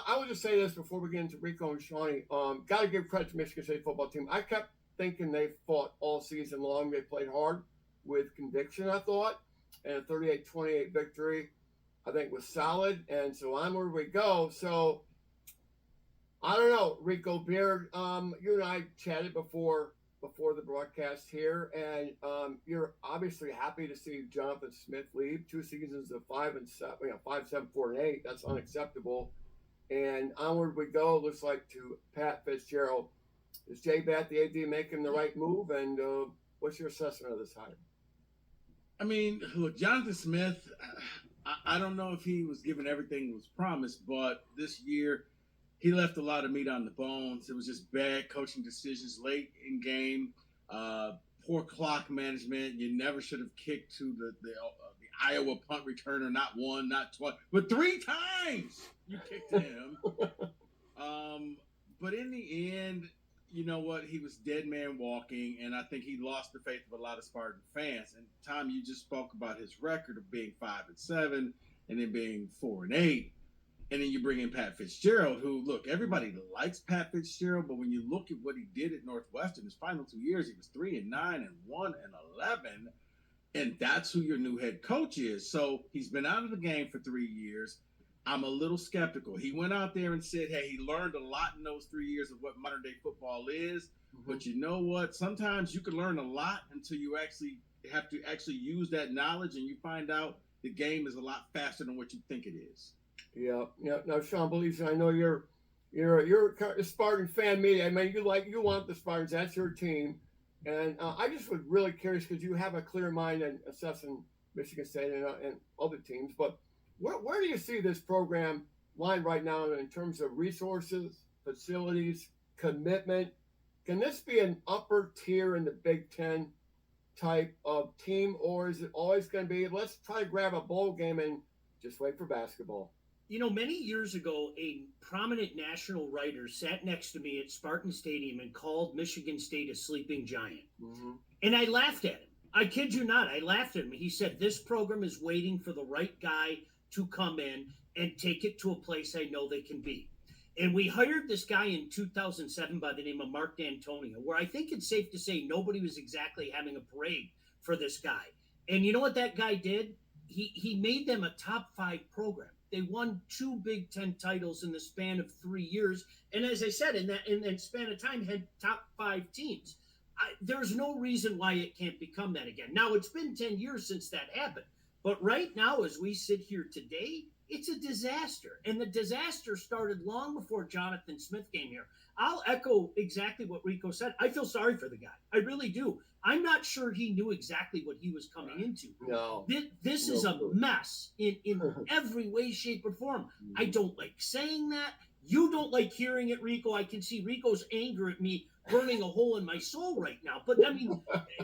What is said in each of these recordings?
I would just say this before we get into Rico and Shawnee. Got to give credit to Michigan State football team. I kept thinking they fought all season long. They played hard with conviction, I thought, and a 38-28 victory, I think, was solid. And so onward we go. So I don't know, Rico Beard. You and I chatted before the broadcast here, and you're obviously happy to see Jonathan Smith leave. 2 seasons of 5-7, 5, 7, 4, and 8. That's unacceptable. And onward we go. Looks like to Pat Fitzgerald. Is Jay Bat the AD making the right move? And what's your assessment of this hire? I mean, look, Jonathan Smith. I don't know if he was given everything was promised, but this year he left a lot of meat on the bones. It was just bad coaching decisions late in game, poor clock management. You never should have kicked to the Iowa punt returner, not one, not twice, but 3 times you kicked to him. But in the end, you know what? He was dead man walking, and I think he lost the faith of a lot of Spartan fans. And Tom, you just spoke about his record of being 5-7 and then being 4-8. And then you bring in Pat Fitzgerald, who, look, everybody likes Pat Fitzgerald, but when you look at what he did at Northwestern, his final 2 years, he was 3-9 and 1-11, and that's who your new head coach is. So he's been out of the game for 3 years. I'm a little skeptical. He went out there and said, hey, he learned a lot in those 3 years of what modern day football is. Mm-hmm. But you know what? Sometimes you can learn a lot until you actually have to use that knowledge, and you find out the game is a lot faster than what you think it is. Yeah. Now, Sean Baligian, I know you're a Spartan fan. Me, I mean, you want the Spartans. That's your team, and I just was really curious because you have a clear mind in assessing Michigan State and other teams. But where do you see this program lying right now in terms of resources, facilities, commitment? Can this be an upper tier in the Big Ten type of team, or is it always going to be let's try to grab a bowl game and just wait for basketball? You know, many years ago, a prominent national writer sat next to me at Spartan Stadium and called Michigan State a sleeping giant. Mm-hmm. And I laughed at him. I kid you not. I laughed at him. He said, this program is waiting for the right guy to come in and take it to a place I know they can be. And we hired this guy in 2007 by the name of Mark D'Antonio, where I think it's safe to say nobody was exactly having a parade for this guy. And you know what that guy did? He made them a top 5 program. They won 2 Big Ten titles in the span of 3 years. And as I said, in that span of time, had top 5 teams. There's no reason why it can't become that again. Now, it's been 10 years since that happened. But right now, as we sit here today, it's a disaster. And the disaster started long before Jonathan Smith came here. I'll echo exactly what Rico said. I feel sorry for the guy. I really do. I'm not sure he knew exactly what he was coming into. No. This is a mess in every way, shape, or form. I don't like saying that. You don't like hearing it, Rico. I can see Rico's anger at me burning a hole in my soul right now. But I mean,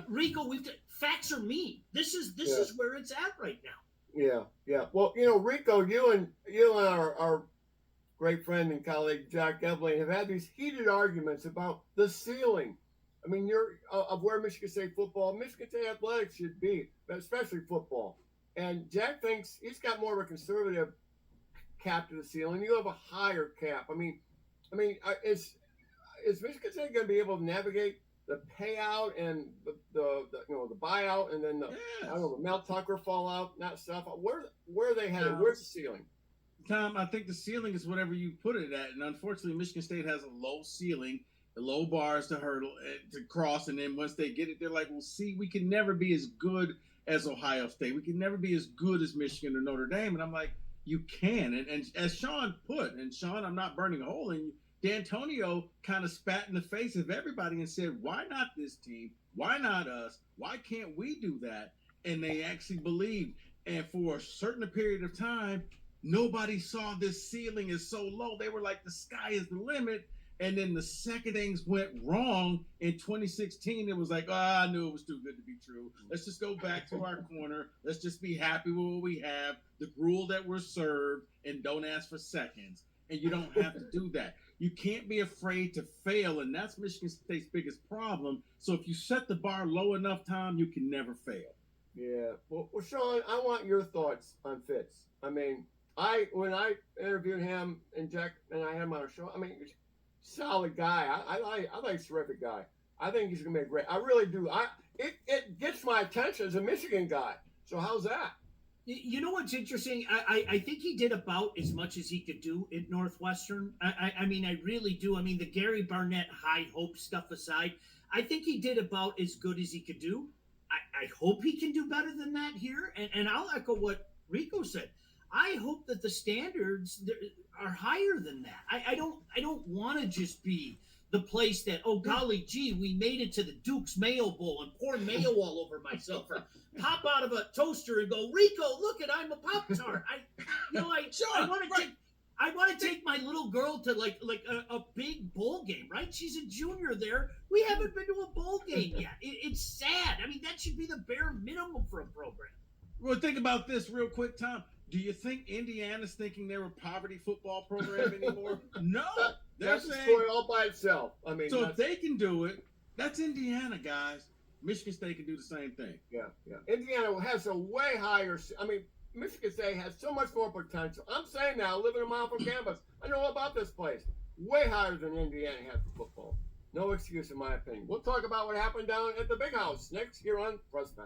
Rico, facts are mean. This is where it's at right now. Yeah. Well, you know, Rico, you and our great friend and colleague Jack Ebling have had these heated arguments about the ceiling. I mean, you're of where Michigan State athletics should be, especially football. And Jack thinks he's got more of a conservative cap to the ceiling. You have a higher cap. I mean, is Michigan State going to be able to navigate the payout and the buyout and then the Mel Tucker fallout, that stuff? Where are they headed? Where's the ceiling? Tom, I think the ceiling is whatever you put it at, and unfortunately, Michigan State has a low ceiling, the low bars to hurdle to cross, and then once they get it, they're like, "Well, see, we can never be as good as Ohio State. We can never be as good as Michigan or Notre Dame." And I'm like, "You can." And as Sean put, and Sean, I'm not burning a hole in you. D'Antonio kind of spat in the face of everybody and said, "Why not this team? Why not us? Why can't we do that?" And they actually believed. And for a certain period of time, nobody saw this ceiling is so low. They were like, the sky is the limit. And then the second things went wrong in 2016, it was like, I knew it was too good to be true. Let's just go back to our corner. Let's just be happy with what we have, the gruel that we're served, and don't ask for seconds. And you don't have to do that. You can't be afraid to fail, and that's Michigan State's biggest problem. So if you set the bar low enough, Tom, you can never fail. Yeah. Well, Sean, I want your thoughts on Fitz. I mean, When I interviewed him and Jack and I had him on our show, I mean, he's a solid guy. I like he's a terrific guy. I think he's gonna be great. I really do. It gets my attention as a Michigan guy. So how's that? You know what's interesting? I think he did about as much as he could do at Northwestern. I mean, I really do. I mean, the Gary Barnett high hope stuff aside, I think he did about as good as he could do. I hope he can do better than that here. And I'll echo what Rico said. I hope that the standards are higher than that. I don't want to just be the place that, oh golly gee, we made it to the Duke's Mayo Bowl and pour mayo all over myself, or pop out of a toaster and go, Rico, look at, I'm a Pop-Tart. I want to take my little girl to like a big bowl game, right? She's a junior there. We haven't been to a bowl game yet. It's sad. I mean, that should be the bare minimum for a program. Well, think about this real quick, Tom. Do you think Indiana's thinking they're a poverty football program anymore? No. That's a story all by itself. I mean, so if they can do it, that's Indiana, guys. Michigan State can do the same thing. Yeah. Indiana has a way higher. I mean, Michigan State has so much more potential. I'm saying now, living a mile from campus, I know all about this place. Way higher than Indiana has for football. No excuse, in my opinion. We'll talk about what happened down at the Big House next year on Press Pass.